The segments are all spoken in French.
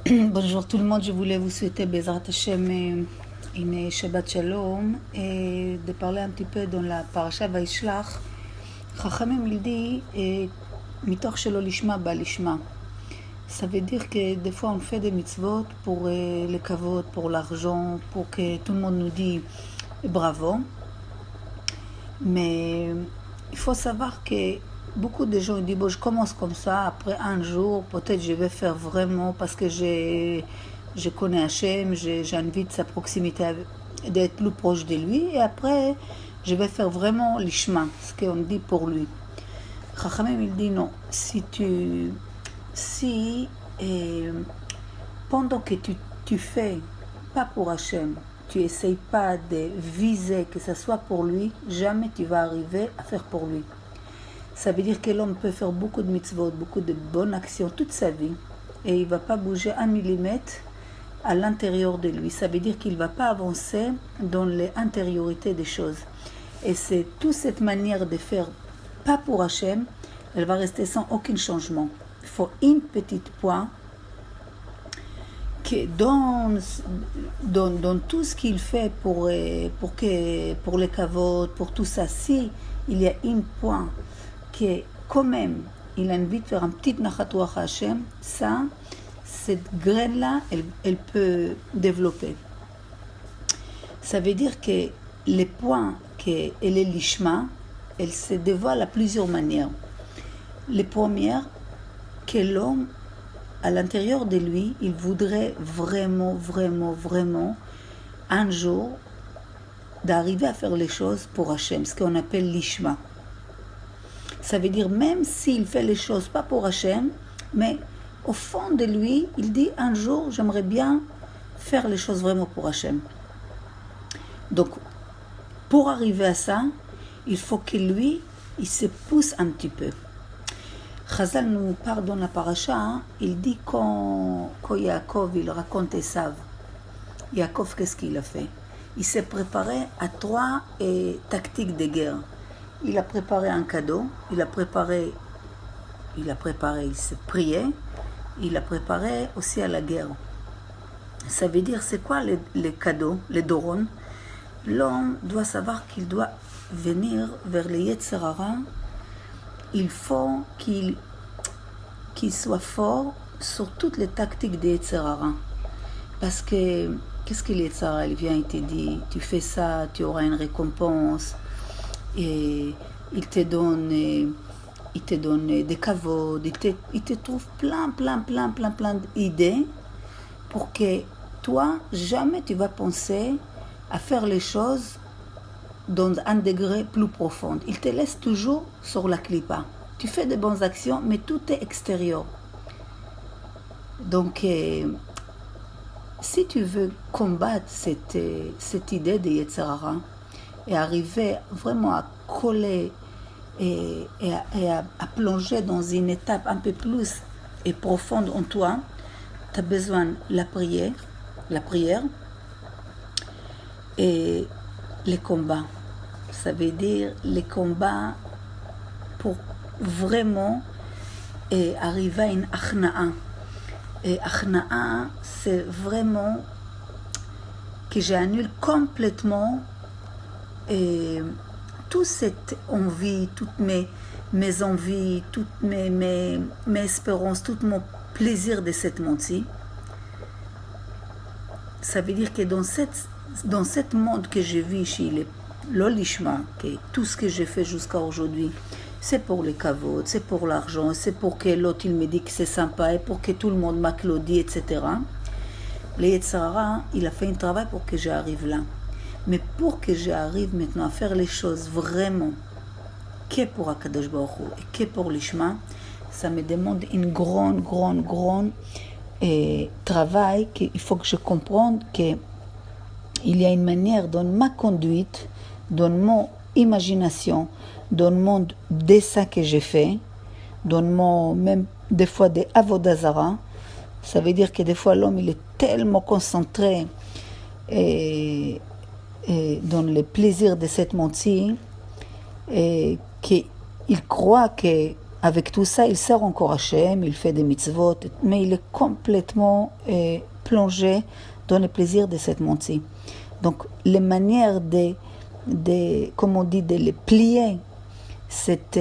Bonjour tout le monde, je voulais vous souhaiter Bezrat Hashem une Shabbat Shalom et de parler un petit peu dans la parasha Vaishlach. Chachamim il dit Mitoch shelo lishma ba lishma. Ça veut dire que des fois on fait des mitzvot pour le kavod, pour l'argent, pour que tout le monde nous dise bravo. Mais il faut savoir que beaucoup de gens disent, bon, je commence comme ça, après un jour, peut-être je vais faire vraiment parce que je connais Hachem, j'ai envie de sa proximité, d'être plus proche de lui, et après, je vais faire vraiment l'ishma, ce qu'on dit pour lui. Chachamim, il dit non, si pendant que tu fais, pas pour Hachem, tu essayes pas de viser que ce soit pour lui, jamais tu vas arriver à faire pour lui. Ça veut dire que l'homme peut faire beaucoup de mitzvot, beaucoup de bonnes actions toute sa vie et il ne va pas bouger un millimètre à l'intérieur de lui. Ça veut dire qu'il ne va pas avancer dans l'intériorité des choses. Et c'est toute cette manière de faire pas pour Hachem, elle va rester sans aucun changement. Il faut une petite point que dans tout ce qu'il fait pour les kavod, pour tout ça, si il y a un point que quand même il a envie de faire un petit nachatouach à Hachem, ça, cette graine-là, elle peut développer. Ça veut dire que les points qu'elle est l'ishma, elle se dévoile à plusieurs manières. Les premières, que l'homme, à l'intérieur de lui, il voudrait vraiment, un jour, d'arriver à faire les choses pour Hachem, ce qu'on appelle l'ishma. Ça veut dire même s'il fait les choses pas pour Hachem, mais au fond de lui, il dit un jour, j'aimerais bien faire les choses vraiment pour Hachem. Donc, pour arriver à ça, il faut que lui, il se pousse un petit peu. Chazal nous parle dans la paracha, il dit quand Yaakov, il raconte Esav, Yaakov, qu'est-ce qu'il a fait? Il s'est préparé à 3 tactiques de guerre. Il a préparé un cadeau, il s'est prié, il a préparé aussi à la guerre. Ça veut dire, c'est quoi les cadeaux, les dorons? L'homme doit savoir qu'il doit venir vers les Yetzer Hara. Il faut qu'il soit fort sur toutes les tactiques des Yetzer Hara. Parce que, qu'est-ce que les Yetzer Hara, il vient, il te dit, tu fais ça, tu auras une récompense. Et il te donne des kavod, il te trouve plein d'idées pour que toi, jamais tu vas penser à faire les choses dans un degré plus profond. Il te laisse toujours sur la clipa. Tu fais de bonnes actions, mais tout est extérieur. Donc, si tu veux combattre cette idée de Yetzer Hara, et arriver vraiment à coller et à plonger dans une étape un peu plus et profonde en toi, tu as besoin de la prière et les combats. Ça veut dire les combats pour vraiment arriver à une achna'a. Et achna'a, c'est vraiment que j'annule complètement et toute cette envie, toutes mes envies, toutes mes espérances, tout mon plaisir de cette monde-ci. Ça veut dire que dans cette monde que je vis chez l'olishma, que tout ce que j'ai fait jusqu'à aujourd'hui, c'est pour les kavod, c'est pour l'argent, c'est pour que l'autre il me dit que c'est sympa et pour que tout le monde m'applaudit, etc. Le Yetzer Hara, il a fait un travail pour que j'arrive là. Mais pour que j'arrive maintenant à faire les choses vraiment que pour Akadosh Baruch Hu et que pour l'Ishma, ça me demande une grande travail qu'il faut que je comprenne qu'il y a une manière dans ma conduite, dans mon imagination, dans mon dessin que j'ai fait, dans mon même des fois des avodah zara. Ça veut dire que des fois l'homme il est tellement concentré dans le plaisir de cette monde-ci, qu'il croit que avec tout ça, il sert encore Hachem, il fait des mitzvot, mais il est complètement plongé dans le plaisir de cette montée. Donc, les manières comme on dit, de les plier, cette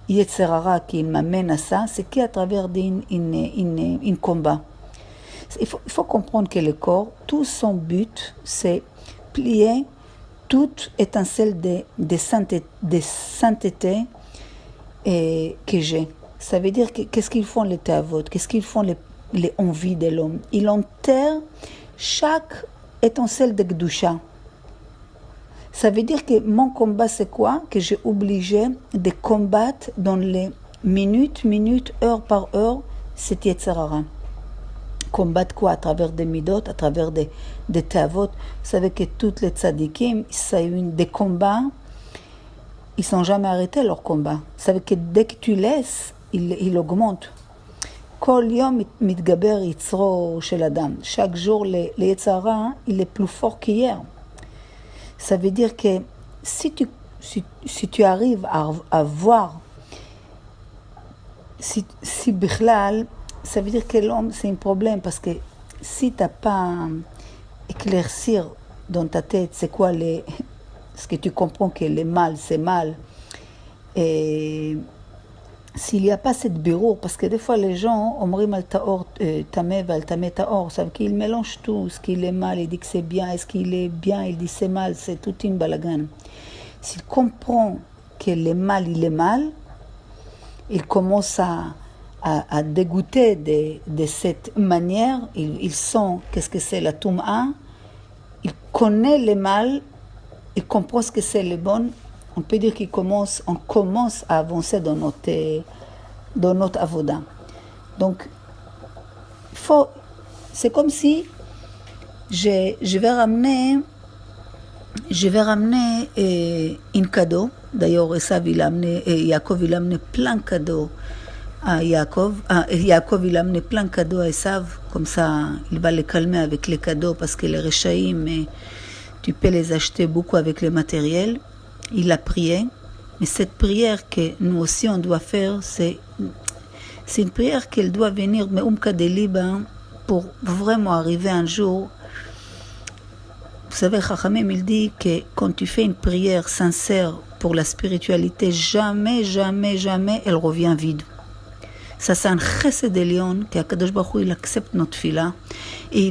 Yetzerara qui m'amène à ça, c'est qu'à travers un combat. Il faut comprendre que le corps, tout son but, c'est plier toute étincelle de sainteté que j'ai. Ça veut dire qu'est-ce qu'ils font les théavots, qu'est-ce qu'ils font les envies de l'homme. Ils enterrent chaque étincelle de Gdusha. Ça veut dire que mon combat, c'est quoi? Que j'ai obligé de combattre dans les minutes, heure par heure, cette Yetzerara. Combattre quoi? À travers des midot, à travers des théavots. Vous savez que toutes les tzadikim, ça a eu des combats, ils ne sont jamais arrêtés leur combat. Vous savez que dès que tu laisses, il augmente. Kol yom mitgaber yitzro shel adam. Chaque jour, le Yetzerara, il est plus fort qu'hier. Ça veut dire que si tu arrives à voir, si Bichlal, ça veut dire que l'homme, c'est un problème, parce que si tu n'as pas éclaircir dans ta tête, c'est quoi ce que tu comprends que le mal, c'est mal, et s'il n'y a pas cette bureau, parce que des fois les gens, omrim al taor tameh val tameh taor, savent qu'ils mélangent tout, ce qu'il est mal, il dit que c'est bien, est-ce qu'il est bien, il dit c'est mal, c'est tout une balagan. S'il comprend que le mal, il est mal, il commence à dégoûter de cette manière, il sent qu'est-ce que c'est la Toum'a, il connaît le mal, il comprend ce que c'est le bon. On peut dire qu'on commence à avancer dans notre avoda. Donc, c'est comme si je vais ramener un cadeau. D'ailleurs, Yaakov, il a amené plein de cadeaux à Yaakov. Yaakov, il a amené plein de cadeaux à Esav. Comme ça, il va les calmer avec les cadeaux, parce que les Rechaïm, tu peux les acheter beaucoup avec le matériel. Il a prié, mais cette prière que nous aussi on doit faire, c'est une prière qu'elle doit venir de Liban pour vraiment arriver un jour. Vous savez, Chachamim, il dit que quand tu fais une prière sincère pour la spiritualité, jamais elle revient vide. Ça, c'est un chesed elion qu'Akadosh Baruch Hu, il accepte notre fila et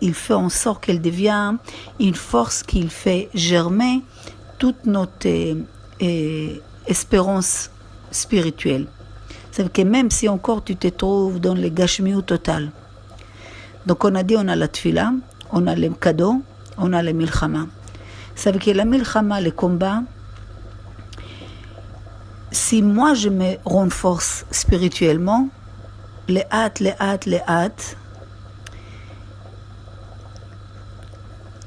il fait en sorte qu'elle devient une force qu'il fait germer toute notre espérance spirituelle. C'est que même si encore tu te trouves dans le gashmiou total. Donc on a dit, on a la tfila, on a les cadeaux, on a les milchama. C'est que la milchama, le combat, si moi je me renforce spirituellement, les hâtes,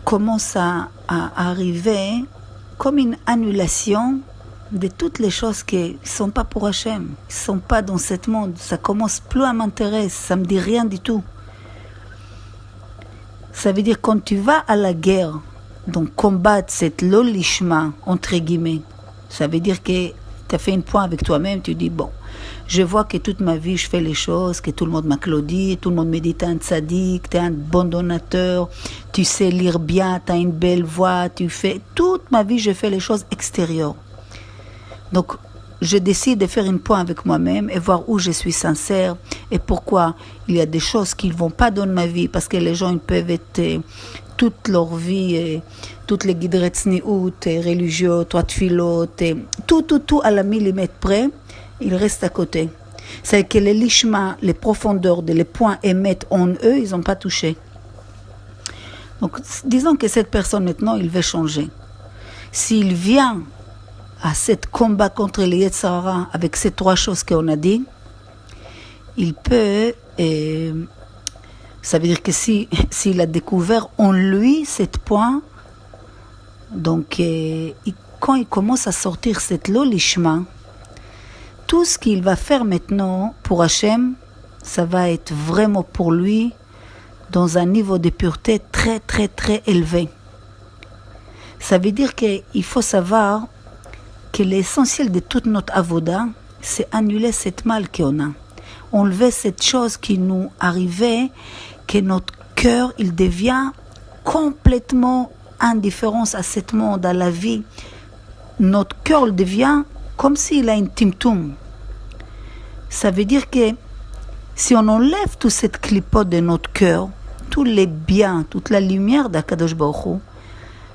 commence à arriver comme une annulation de toutes les choses qui ne sont pas pour Hachem, qui ne sont pas dans ce monde. Ça commence plus à m'intéresser, ça ne me dit rien du tout. Ça veut dire quand tu vas à la guerre, donc combattre cette lolishma, entre guillemets, ça veut dire que tu as fait un point avec toi-même, tu dis, bon, je vois que toute ma vie, je fais les choses, que tout le monde m'applaudit, tout le monde me dit, t'es un tzaddik, t'es un bon donateur, tu sais lire bien, t'as une belle voix, tu fais... Toute ma vie, je fais les choses extérieures. Donc, je décide de faire un point avec moi-même et voir où je suis sincère et pourquoi il y a des choses qui ne vont pas dans ma vie, parce que les gens ils peuvent être toute leur vie, toutes les guidrettes sniout, religieux, toi tfilot, tout à la millimètre près, ils restent à côté. C'est que les lishma, les profondeurs, les points émettent en eux, ils n'ont pas touché. Donc, disons que cette personne maintenant, il veut changer. S'il vient à ce combat contre les Yetzirah avec ces trois choses qu'on a dit, il peut, ça veut dire que s'il a découvert en lui cette point, donc quand il commence à sortir cette lolishma, tout ce qu'il va faire maintenant pour Hachem, ça va être vraiment pour lui dans un niveau de pureté très élevé. Ça veut dire qu'il faut savoir que l'essentiel de toute notre avoda, c'est annuler cette mal qu'on a. Enlever cette chose qui nous arrivait, que notre cœur, il devient complètement indifférent à ce monde, à la vie. Notre cœur devient comme s'il a une timtum. Ça veut dire que si on enlève toute cette clipote de notre cœur, tous les biens, toute la lumière d'Akadosh Baruch Hu,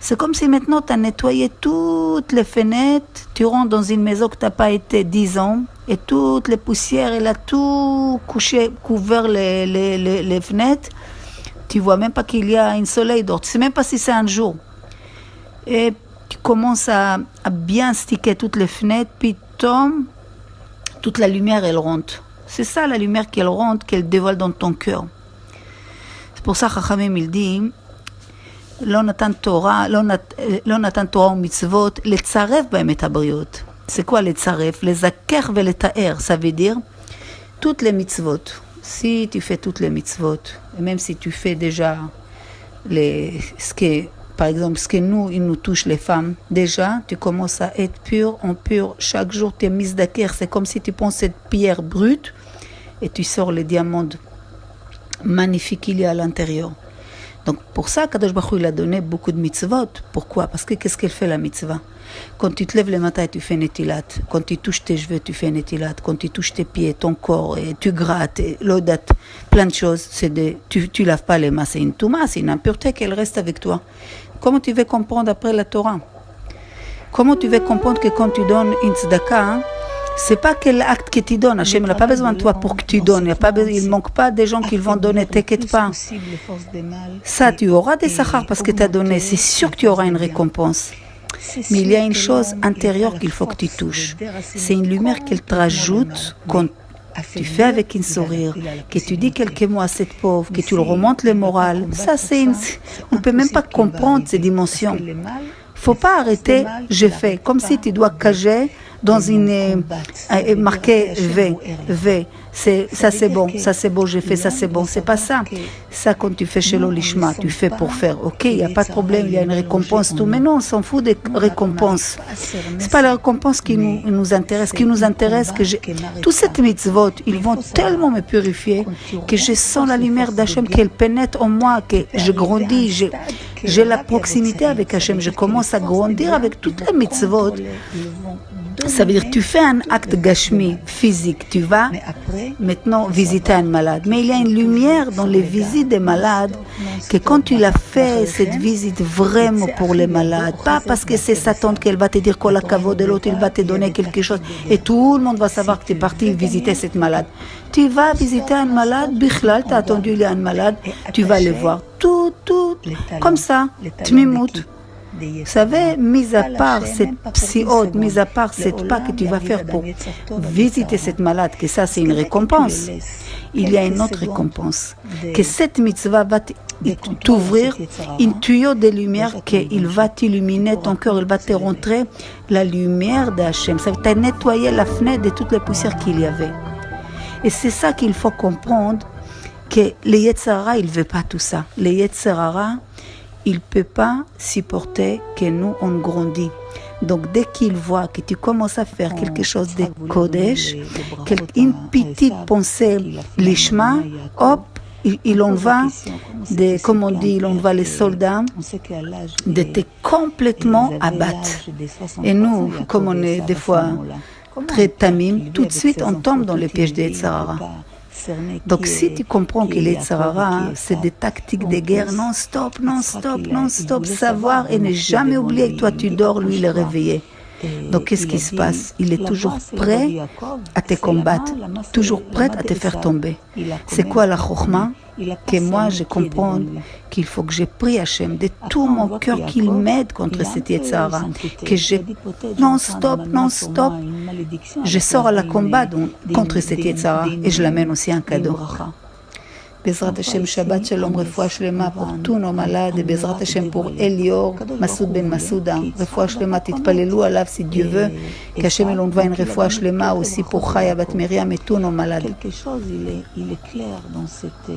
c'est comme si maintenant tu as nettoyé toutes les fenêtres, tu rentres dans une maison que tu n'as pas été 10 ans, et toutes les poussières, elle a tout couvert les fenêtres. Tu ne vois même pas qu'il y a un soleil dehors, tu ne sais même pas si c'est un jour. Et tu commences à bien sticker toutes les fenêtres, puis toute la lumière, elle rentre. C'est ça la lumière qu'elle rentre, qu'elle dévoile dans ton cœur. C'est pour ça que Chachamim, il dit, לא נתן תורה ומצוות לצרף בהם את הבריות. C'est quoi לצרף? לזכר ולתאר, ça veut dire toutes les mitzvot. Si tu fais toutes les mitzvot, et même si tu fais déjà par exemple, ce que il nous touche les femmes, déjà, tu commences à être pur, en pur. Chaque jour, tu es mise d'accord. C'est comme si tu prends cette pierre brute et tu sors les diamants magnifiques qu'il y a à l'intérieur. Donc, pour ça, Kadosh Baruch Hu, il a donné beaucoup de mitzvot. Pourquoi? Parce que qu'est-ce qu'elle fait, la mitzvah? Quand tu te lèves le matin, tu fais netilat. Quand tu touches tes cheveux, tu fais netilat. Quand tu touches tes pieds, ton corps, et tu grattes, et l'audat, plein de choses. Tu laves pas les mains, c'est une touma, c'est une impureté qu'elle reste avec toi. Comment tu veux comprendre après la Torah? Comment tu veux comprendre que quand tu donnes une tzedaka, c'est pas quel acte que tu donnes. Hachem n'a pas besoin de toi pour que tu donnes. Il ne manque pas des gens qui vont donner, t'inquiète pas. Ça, tu auras des sachars parce que tu as donné. C'est sûr que tu auras une récompense. Mais il y a une chose intérieure qu'il faut que tu touches. C'est une lumière qu'elle te rajoute quand tu fais avec un sourire, que tu dis quelques mots à cette pauvre, que tu le remontes le moral. Ça, on ne peut même pas comprendre ces dimensions. Il ne faut pas arrêter, je fais, comme si tu dois cager dans une marqué V. Ça c'est bon, j'ai fait, ça c'est bon. C'est pas ça. Ça, quand tu fais chez l'Olishma, tu fais pour faire. Ok, il n'y a pas de problème, il y a une récompense, tout. Mais non, on s'en fout des récompenses. C'est pas la récompense qui nous intéresse. Ce qui nous intéresse, tous ces mitzvot, ils vont tellement me purifier que je sens la lumière d'Hachem, qu'elle pénètre en moi, que je grandis, j'ai la proximité avec Hachem, je commence à grandir avec toutes les mitzvot. Ça veut dire que tu fais un acte gashmi, physique, tu vas maintenant visiter un malade. Mais il y a une lumière dans les visites des malades, que quand tu l'as fait, cette visite vraiment pour les malades, pas parce que c'est sa tante qu'elle va te dire quoi la cavo de l'autre, il va te donner quelque chose, et tout le monde va savoir que tu es parti visiter cette malade. Tu vas visiter un malade, Bichlal, tu as attendu, il y a un malade, tu vas le voir, tout, comme ça, tmimout. Vous savez, mis à part cette psychose, mis à part cette pas que tu vas faire pour visiter cette malade, que ça c'est une récompense, il y a une autre récompense, que cette mitzvah va t'ouvrir un tuyau de lumière, qu'il va t'illuminer ton cœur, il va te rentrer la lumière d'Hachem. Ça va te nettoyer la fenêtre de toutes les poussières qu'il y avait. Et c'est ça qu'il faut comprendre, que le Yetzer Hara, il ne veut pas tout ça. Le Yetzer Hara, il ne peut pas supporter que nous, on grandit. Donc, dès qu'il voit que tu commences à faire quelque chose de Kodesh, une petite pensée, l'Ishma, hop, il en va, comme on dit, il en va les soldats, de te complètement abattre. Et nous, comme on est des fois très tamim, tout de suite, on tombe dans le piège des Yetzer Hara. Donc si tu comprends que les Yetzer Hara, c'est des tactiques de guerre non-stop, savoir et ne jamais oublier que toi tu dors, lui il est réveillé. Donc qu'est-ce qui se passe? Il est toujours prêt à te combattre, toujours prêt à te faire tomber. C'est quoi la chokhma? Que moi je comprends qu'il faut que je prie Hachem de tout mon cœur qu'il m'aide contre cette Yetzer Hara, que je non-stop, je sors à la combat contre cette Yetzer Hara et je l'amène aussi un cadeau. Bezrat Hashem, Shabbat Shalom, Refoua Shlema pour tous nos malades, et Bezrat Hashem pour Elior, Masoud Ben Masouda, Refoua Shlema, titpalelu alav si Dieu veut, qu'Hachem il envoie une Refoua Shlema aussi pour Chaya Bat Miriam et tous nos malades. Quelque chose, il est clair dans cette